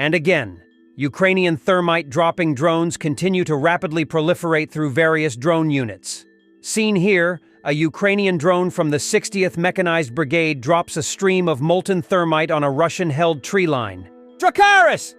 And again, Ukrainian thermite-dropping drones continue to rapidly proliferate through various drone units. Seen here, a Ukrainian drone from the 60th Mechanized Brigade drops a stream of molten thermite on a Russian-held tree line. Dracarys!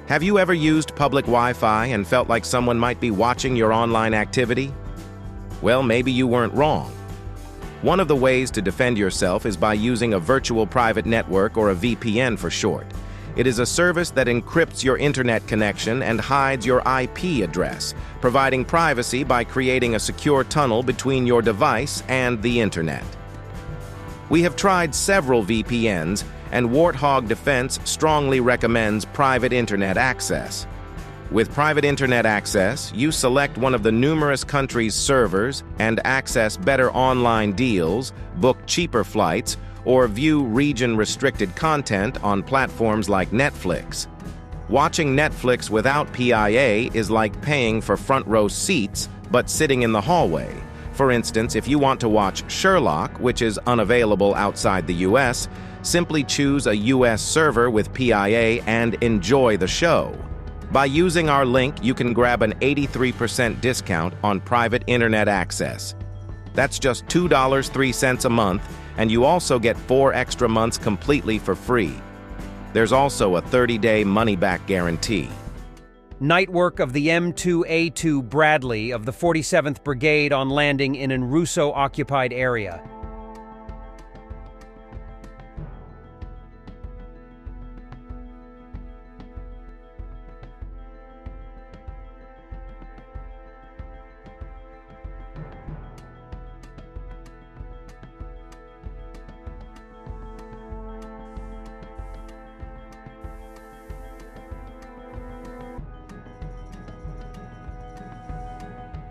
Have you ever used public Wi-Fi and felt like someone might be watching your online activity? Well, maybe you weren't wrong. One of the ways to defend yourself is by using a virtual private network, or a VPN for short. It is a service that encrypts your internet connection and hides your IP address, providing privacy by creating a secure tunnel between your device and the internet. We have tried several VPNs, and Warthog Defense strongly recommends private internet access. With private internet access, you select one of the numerous countries' servers and access better online deals, book cheaper flights, or view region-restricted content on platforms like Netflix. Watching Netflix without PIA is like paying for front-row seats but sitting in the hallway. For instance, if you want to watch Sherlock, which is unavailable outside the US, simply choose a US server with PIA and enjoy the show. By using our link, you can grab an 83% discount on private internet access. That's just $2.03 a month, and you also get 4 extra months completely for free. There's also a 30-day money-back guarantee. Night work of the M2A2 Bradley of the 47th Brigade on landing in an Russo-occupied area.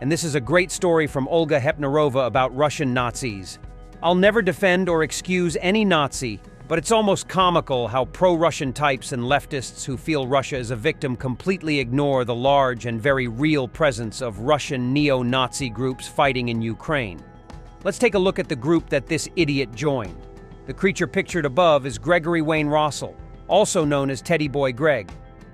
And this is a great story from Olga Hepnarova about Russian Nazis. I'll never defend or excuse any Nazi, but it's almost comical how pro-Russian types and leftists who feel Russia is a victim completely ignore the large and very real presence of Russian neo-Nazi groups fighting in Ukraine. Let's take a look at the group that this idiot joined. The creature pictured above is Gregory Wayne Rossell, also known as Teddy Boy Greg.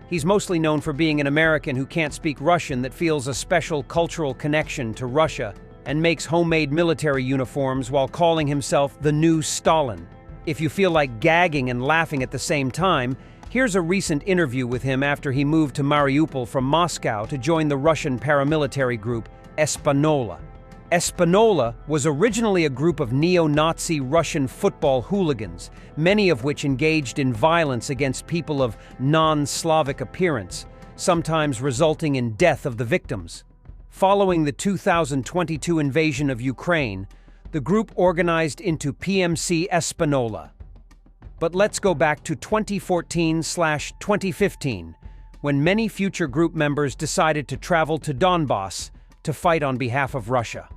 He's mostly known for being an American who can't speak Russian that feels a special cultural connection to Russia and makes homemade military uniforms while calling himself the new Stalin. If you feel like gagging and laughing at the same time, here's a recent interview with him after he moved to Mariupol from Moscow to join the Russian paramilitary group Espanola. Espanola was originally a group of neo-Nazi Russian football hooligans, many of which engaged in violence against people of non-Slavic appearance, sometimes resulting in death of the victims. Following the 2022 invasion of Ukraine, the group organized into PMC Espanola. But let's go back to 2014/2015, when many future group members decided to travel to Donbass to fight on behalf of Russia.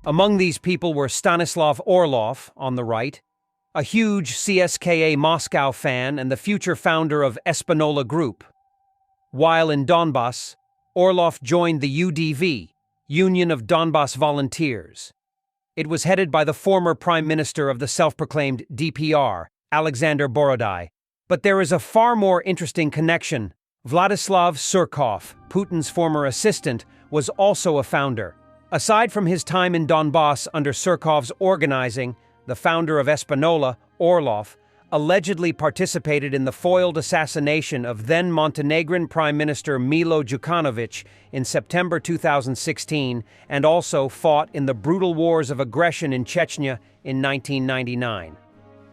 Among these people were Stanislav Orlov, on the right, a huge CSKA Moscow fan and the future founder of Espanola Group. While in Donbass, Orlov joined the UDV, Union of Donbass Volunteers. It was headed by the former Prime Minister of the self-proclaimed DPR, Alexander Borodai. But there is a far more interesting connection. Vladislav Surkov, Putin's former assistant, was also a founder. Aside from his time in Donbass under Surkov's organizing, the founder of Espanola, Orlov, allegedly participated in the foiled assassination of then Montenegrin Prime Minister Milo Djukanovic in September 2016 and also fought in the brutal wars of aggression in Chechnya in 1999.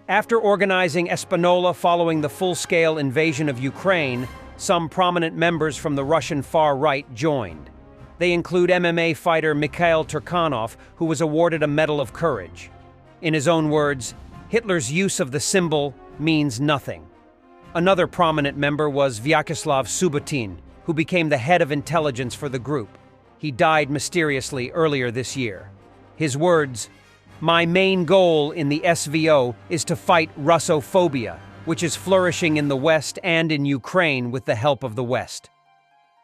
After organizing Espanola following the full-scale invasion of Ukraine, some prominent members from the Russian far right joined. They include MMA fighter Mikhail Turkhanov, who was awarded a Medal of Courage. In his own words, Hitler's use of the symbol means nothing. Another prominent member was Vyacheslav Subotin, who became the head of intelligence for the group. He died mysteriously earlier this year. His words, "My main goal in the SVO is to fight Russophobia, which is flourishing in the West and in Ukraine with the help of the West."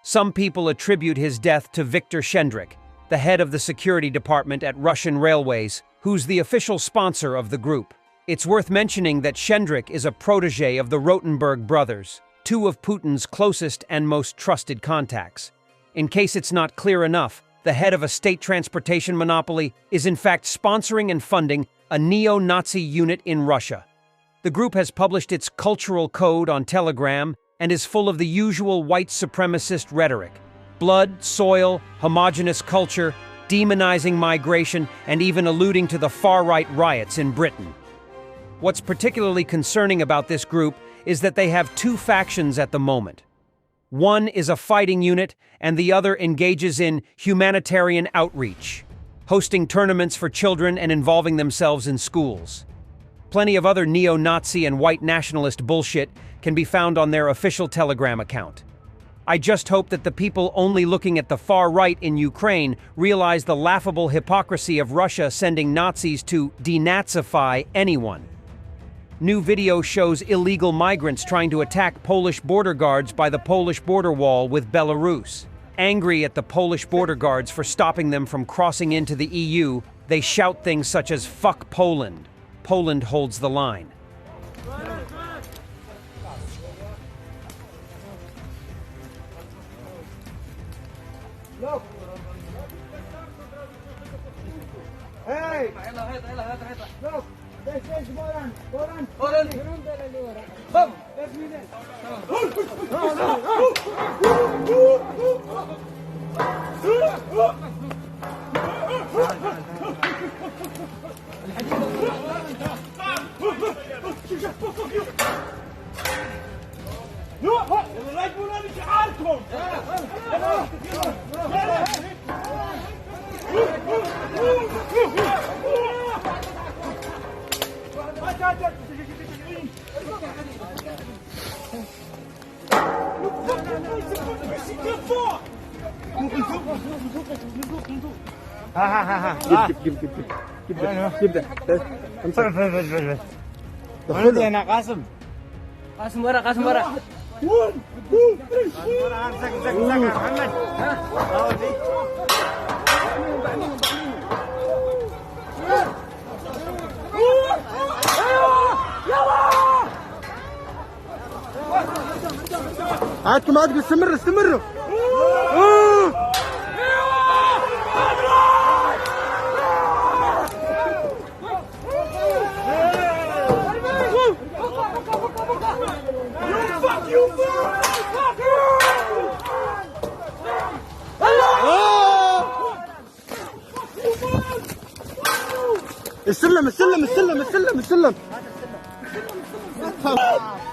Some people attribute his death to Viktor Shendrik, the head of the security department at Russian Railways, who's the official sponsor of the group. It's worth mentioning that Shendrik is a protege of the Rotenberg brothers, two of Putin's closest and most trusted contacts. In case it's not clear enough, the head of a state transportation monopoly is in fact sponsoring and funding a neo-Nazi unit in Russia. The group has published its cultural code on Telegram and is full of the usual white supremacist rhetoric: blood, soil, homogenous culture, demonizing migration, and even alluding to the far-right riots in Britain. What's particularly concerning about this group is that they have two factions at the moment. One is a fighting unit, and the other engages in humanitarian outreach, hosting tournaments for children and involving themselves in schools. Plenty of other neo-Nazi and white nationalist bullshit can be found on their official Telegram account. I just hope that the people only looking at the far right in Ukraine realize the laughable hypocrisy of Russia sending Nazis to denazify anyone. New video shows illegal migrants trying to attack Polish border guards by the Polish border wall with Belarus. Angry at the Polish border guards for stopping them from crossing into the EU, they shout things such as "fuck Poland." Poland holds the line. Hey! Look! This Boran! Boran! Boran! Come! Let's meet it! خذ يا قاسم قاسم ورا قاسم ورا زق محمد عادكم استمروا السلم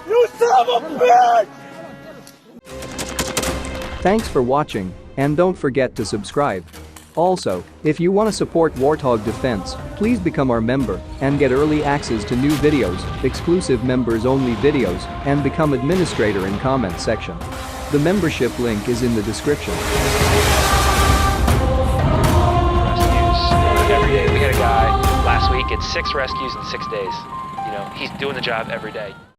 You son of a bitch! Thanks for watching, and don't forget to subscribe. Also, if you want to support Warthog Defense, please become our member and get early access to new videos, exclusive members-only videos, and become administrator in comment section. The membership link is in the description. Every day. We had a guy last week, it's 6 rescues in 6 days. You know, he's doing the job every day.